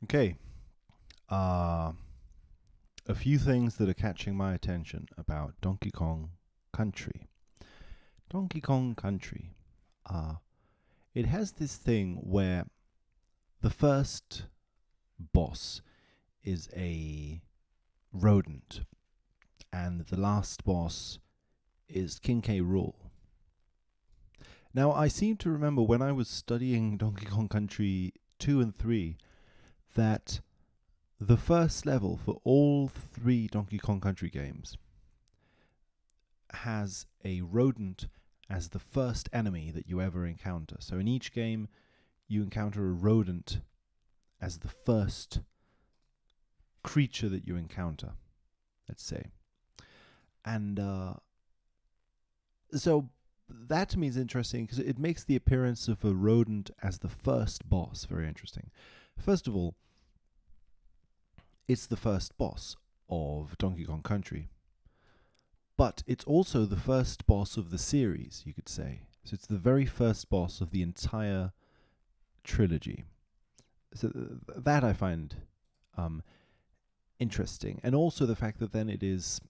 Okay. Uh, a few things that are catching my attention about Donkey Kong Country. Donkey Kong Country. Uh, it has this thing where the first boss is a rodent, and the last boss is King K. Rool. Now, I seem to remember when I was studying Donkey Kong Country 2 and 3 that the first level for all three Donkey Kong Country games has a rodent as the first enemy that you ever encounter. So in each game, you encounter a rodent as the first creature that you encounter, let's say. And so that to me is interesting because it makes the appearance of a rodent as the first boss very interesting. First of all, it's the first boss of Donkey Kong Country, but it's also the first boss of the series, you could say. So it's the very first boss of the entire trilogy. So that I find interesting, and also the fact that then it is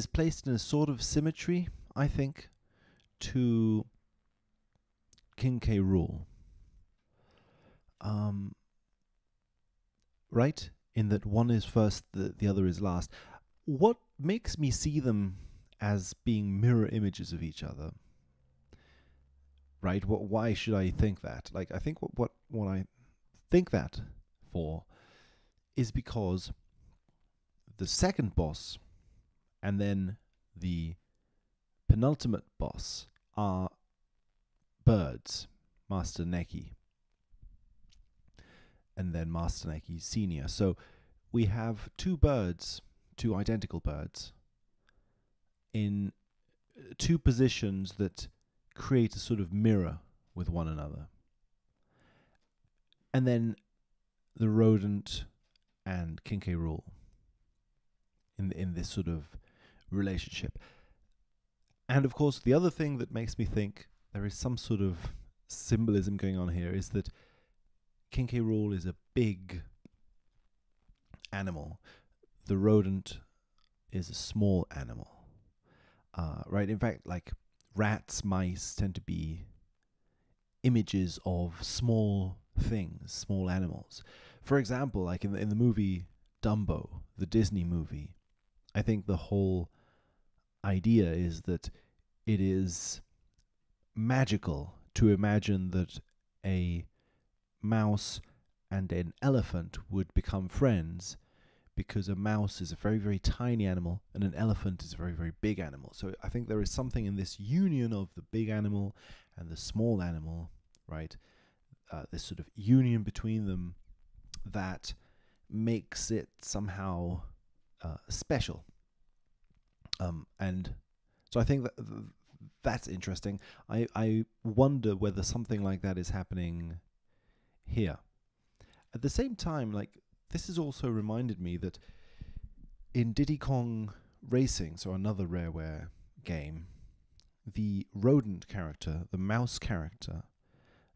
placed in a sort of symmetry, I think, to King K. Rool. Right? In that one is first, the other is last. What makes me see them as being mirror images of each other? Right? Why should I think that? Like, I think what I think that for is because the second boss and then the penultimate boss are birds, Master Neki and then Master Neki Senior. So we have two birds, two identical birds, in two positions that create a sort of mirror with one another. And then the rodent and King K. Rool in this sort of relationship. And of course, the other thing that makes me think there is some sort of symbolism going on here is that King K. Rool is a big animal. The rodent is a small animal. Right? In fact, like rats, mice tend to be images of small things, small animals. For example, like in the movie Dumbo, the Disney movie, I think the whole idea is that it is magical to imagine that a mouse and an elephant would become friends because a mouse is a very, very tiny animal and an elephant is a very, very big animal. So I think there is something in this union of the big animal and the small animal, right? This sort of union between them that makes it somehow special. And so I think that that's interesting. I wonder whether something like that is happening here. At the same time, like, this has also reminded me that in Diddy Kong Racing, so another Rareware game, the rodent character, the mouse character,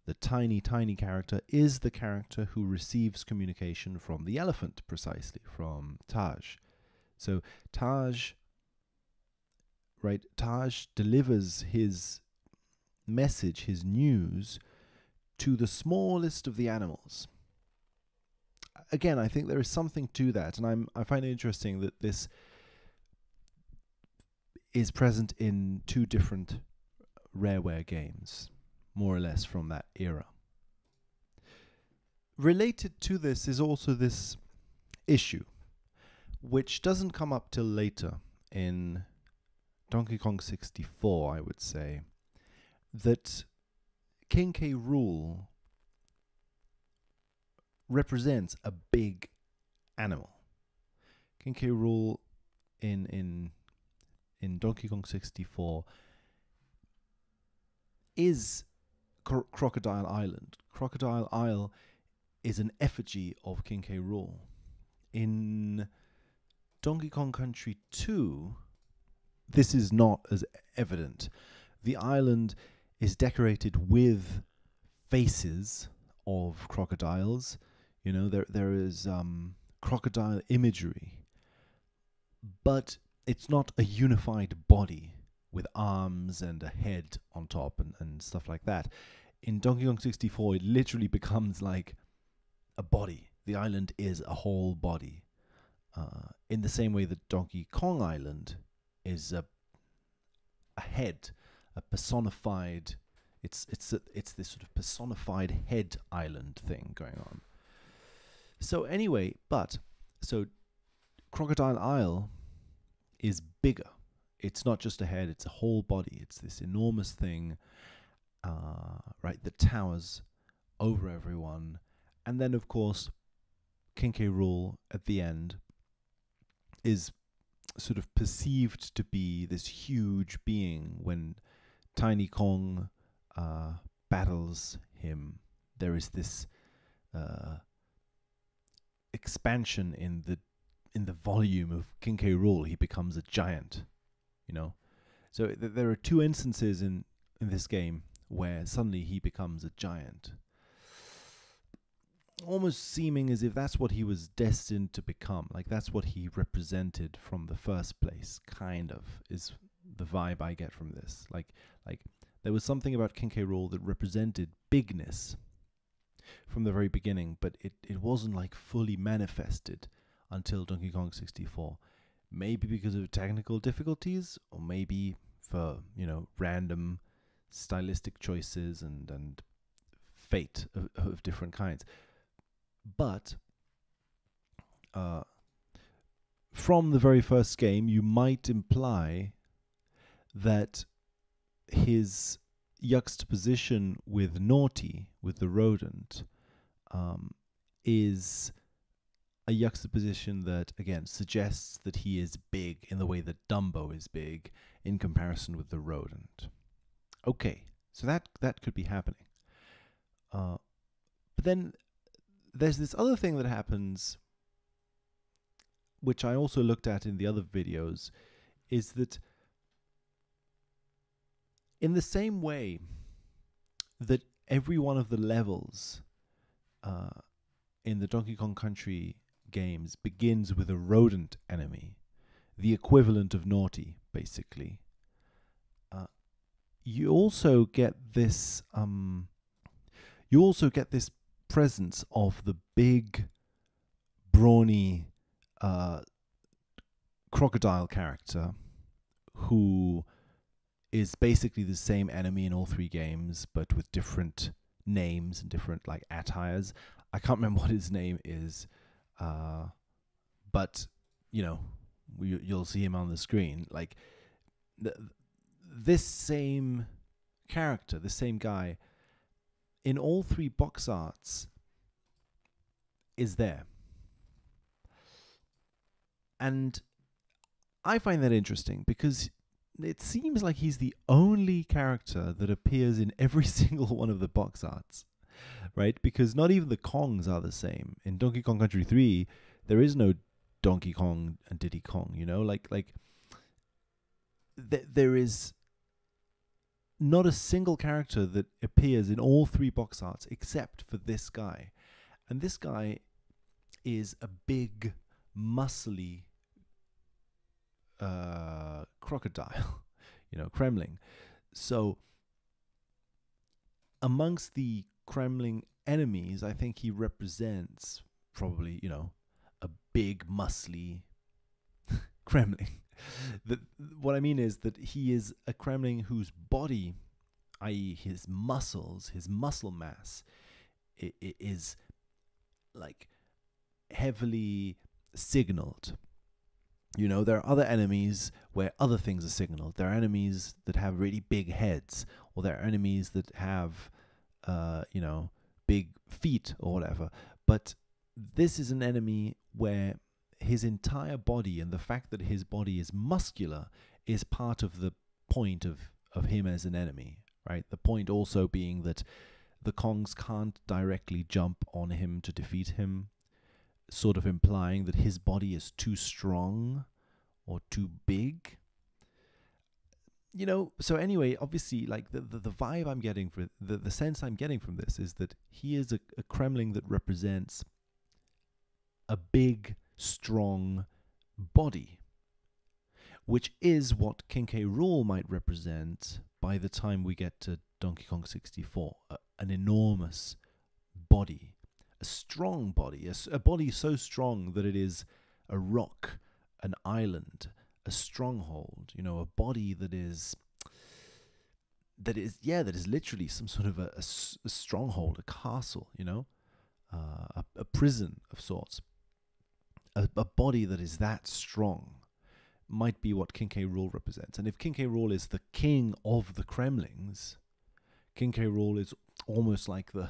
the tiny, tiny character, is the character who receives communication from the elephant, precisely, from Taj. So Taj, right, Taj delivers his message, his news, to the smallest of the animals. Again, I think there is something to that, and I find it interesting that this is present in two different Rareware games, more or less from that era. Related to this is also this issue, which doesn't come up till later in Donkey Kong 64, I would say, that King K. Rool represents a big animal. King K. Rool in Donkey Kong 64 is Crocodile Island. Crocodile Isle is an effigy of King K. Rool. In Donkey Kong Country 2, this is not as evident. The island is decorated with faces of crocodiles. You know, there is crocodile imagery, but it's not a unified body with arms and a head on top and stuff like that. In Donkey Kong 64, it literally becomes like a body. The island is a whole body. In the same way that Donkey Kong Island is a head, a personified. It's this sort of personified head island thing going on. So anyway, so Crocodile Isle is bigger. It's not just a head; it's a whole body. It's this enormous thing, right? That towers over everyone, and then of course, King K. Rool at the end is sort of perceived to be this huge being. When Tiny Kong battles him, there is this expansion in the volume of King K. Rool. He becomes a giant, you know. So there are two instances in this game where suddenly he becomes a giant, almost seeming as if that's what he was destined to become. Like that's what he represented from the first place, kind of, is the vibe I get from this. Like there was something about King K. Rool that represented bigness from the very beginning, but it wasn't like fully manifested until Donkey Kong 64. Maybe because of technical difficulties, or maybe for, you know, random stylistic choices and fate of different kinds. But from the very first game, you might imply that his juxtaposition with Naughty, with the rodent, is a juxtaposition that, again, suggests that he is big in the way that Dumbo is big in comparison with the rodent. Okay, so that could be happening. But then there's this other thing that happens, which I also looked at in the other videos, is that in the same way that every one of the levels in the Donkey Kong Country games begins with a rodent enemy, the equivalent of Naughty, basically, you also get this presence of the big, brawny crocodile character, who is basically the same enemy in all three games, but with different names and different like attires. I can't remember what his name is, but you know, you'll see him on the screen. Like this same character, the same guy, in all three box arts is there. And I find that interesting because it seems like he's the only character that appears in every single one of the box arts, right? Because not even the Kongs are the same. In Donkey Kong Country 3, there is no Donkey Kong and Diddy Kong, you know? There is not a single character that appears in all three box arts except for this guy. And this guy is a big, muscly crocodile, you know, Kremling. So amongst the Kremling enemies, I think he represents probably, you know, a big, muscly Kremling. What I mean is that he is a Kremling whose body, i.e. his muscles, his muscle mass, is like heavily signaled. You know, there are other enemies where other things are signaled. There are enemies that have really big heads, or there are enemies that have, you know, big feet or whatever. But this is an enemy where his entire body, and the fact that his body is muscular, is part of the point of him as an enemy, right? The point also being that the Kongs can't directly jump on him to defeat him, sort of implying that his body is too strong or too big. So anyway, obviously, like the vibe I'm getting for the sense I'm getting from this is that he is a Kremling that represents a big, strong body, which is what King K. Rool might represent by the time we get to Donkey Kong 64. An enormous body, a strong body, a body so strong that it is a rock, an island, a stronghold, a body that is literally some sort of a stronghold, a castle, a prison of sorts. A body that is that strong might be what King K. Rool represents. And if King K. Rool is the king of the Kremlings, King K. Rool is almost like the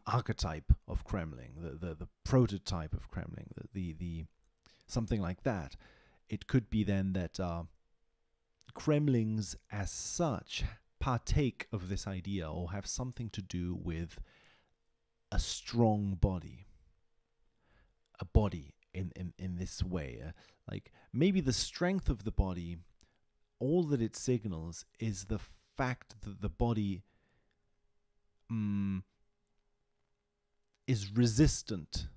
archetype of Kremling, the prototype of Kremling, the something like that. It could be then that Kremlings as such partake of this idea or have something to do with a strong body. A body in this way. Like maybe the strength of the body, all that it signals is the fact that the body is resistant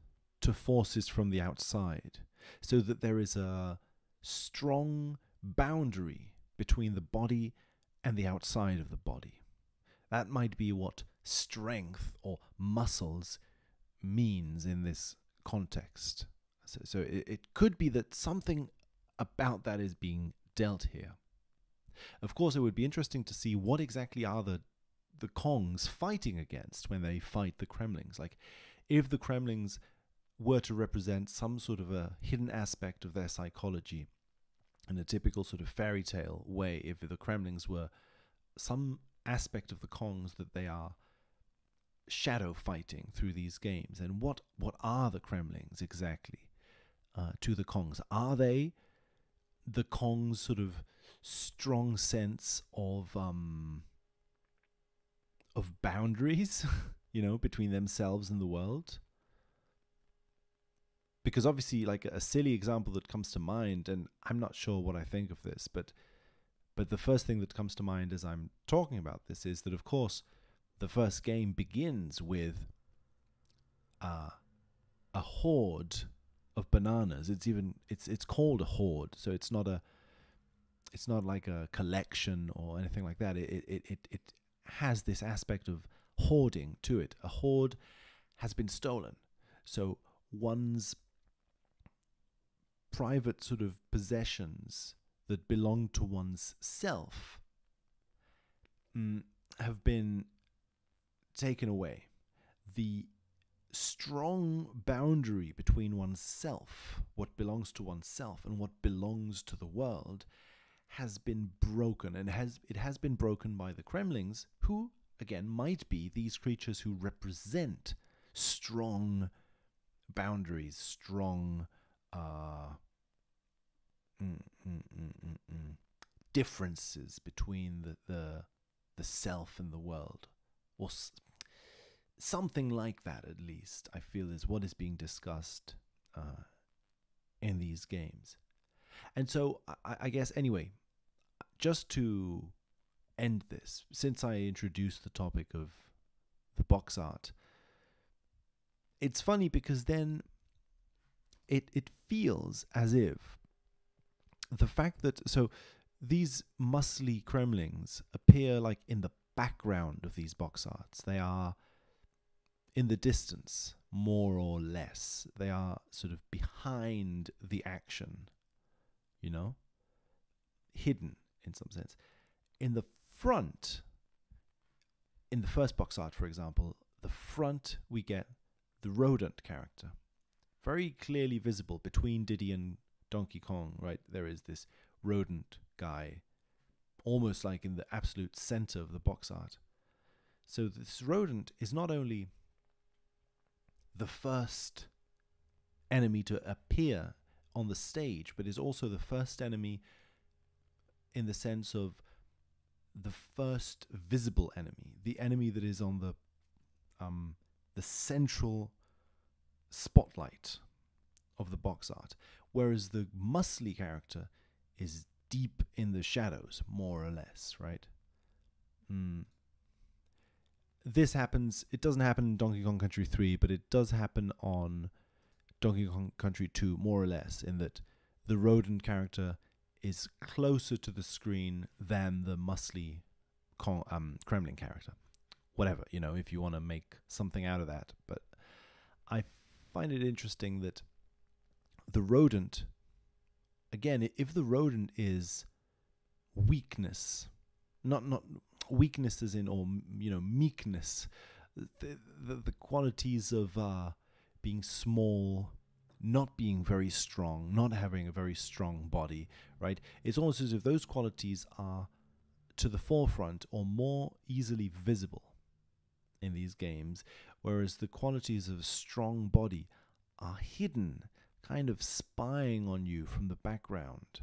to forces from the outside, so that there is a strong boundary between the body and the outside of the body. That might be what strength or muscles means in this context. So it could be that something about that is being dealt here. Of course, it would be interesting to see what exactly are the Kongs fighting against when they fight the Kremlings. Like, if the Kremlings were to represent some sort of a hidden aspect of their psychology in a typical sort of fairy tale way, if the Kremlings were some aspect of the Kongs that they are shadow fighting through these games, and what are the Kremlings exactly to the Kongs? Are they the Kongs' sort of strong sense of boundaries, between themselves and the world? Because obviously, like, a silly example that comes to mind, and I'm not sure what I think of this, but the first thing that comes to mind as I'm talking about this is that, of course, the first game begins with a horde of bananas. It's called a horde, so it's not like a collection or anything like that. It has this aspect of hoarding to it. A hoard has been stolen, so one's private sort of possessions that belong to one's self have been taken away. The strong boundary between oneself, what belongs to oneself, and what belongs to the world, has been broken, and it has been broken by the Kremlings, who again might be these creatures who represent strong boundaries, strong differences between the self and the world, or something like that. At least I feel is what is being discussed in these games. And so I guess, anyway, just to end this, since I introduced the topic of the box art, it's funny because then it feels as if the fact that, so these muscly Kremlings appear like in the background of these box arts. They are in the distance, more or less. They are sort of behind the action, hidden in some sense. In the front, in the first box art, for example, the front, we get the rodent character, very clearly visible between Diddy and Donkey Kong, right? There is this rodent guy, almost like in the absolute center of the box art. So this rodent is not only the first enemy to appear on the stage, but is also the first enemy in the sense of the first visible enemy, the enemy that is on the central spotlight of the box art, whereas the muscly character is deep in the shadows, more or less, right? This happens, it doesn't happen in Donkey Kong Country 3, but it does happen on Donkey Kong Country 2, more or less, in that the rodent character is closer to the screen than the muscly Kremling character. Whatever, if you want to make something out of that. But I find it interesting that the rodent, again, if the rodent is weakness, not weakness as in, or meekness, the qualities of being small, not being very strong, not having a very strong body, right? It's almost as if those qualities are to the forefront or more easily visible in these games, whereas the qualities of a strong body are hidden, kind of spying on you from the background.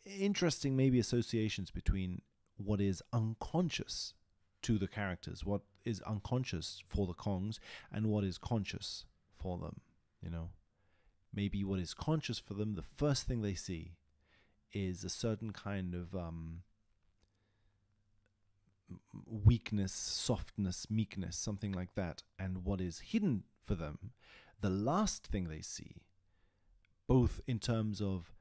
Interesting, maybe, associations between what is unconscious to the characters, what is unconscious for the Kongs, and what is conscious for them. Maybe what is conscious for them, the first thing they see is a certain kind of weakness, softness, meekness, something like that. And what is hidden for them, the last thing they see, both in terms of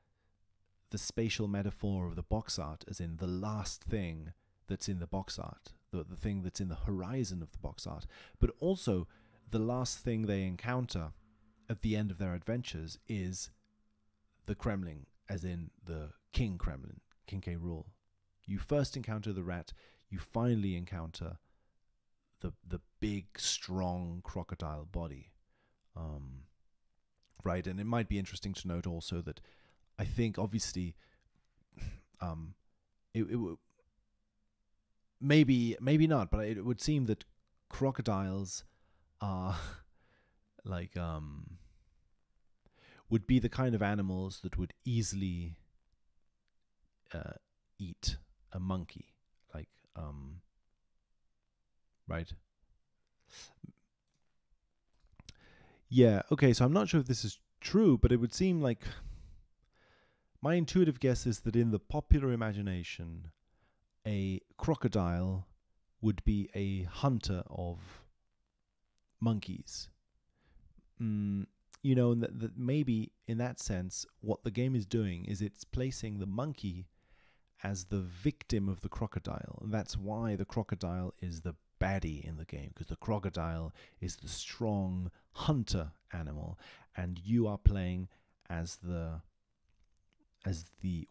the spatial metaphor of the box art, as in the last thing that's in the box art, the thing that's in the horizon of the box art, but also the last thing they encounter at the end of their adventures is the Kremling, as in the King Kremling, King K. Rool. You first encounter the rat, you finally encounter the big, strong crocodile body. Right, and it might be interesting to note also that I think, obviously, it maybe not, but it would seem that crocodiles are like would be the kind of animals that would easily eat a monkey, like right? Yeah, okay, so I'm not sure if this is true, but it would seem like my intuitive guess is that in the popular imagination, a crocodile would be a hunter of monkeys. And that maybe in that sense, what the game is doing is it's placing the monkey as the victim of the crocodile. And that's why the crocodile is the baddie in the game, because the crocodile is the strong hunter animal, and you are playing as the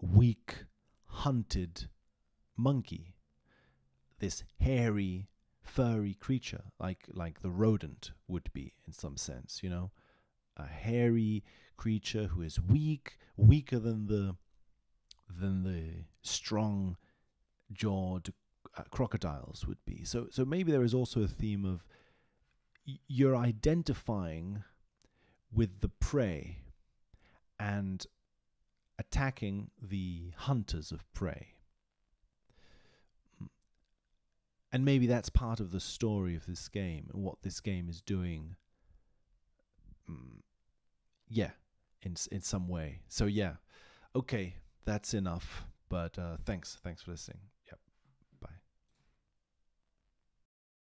weak hunted monkey, this hairy, furry creature, like the rodent would be in some sense, a hairy creature who is weaker than the strong-jawed crocodiles would be. So maybe there is also a theme of you're identifying with the prey and attacking the hunters of prey. And maybe that's part of the story of this game and what this game is doing. In some way. So yeah, okay, that's enough. But thanks for listening.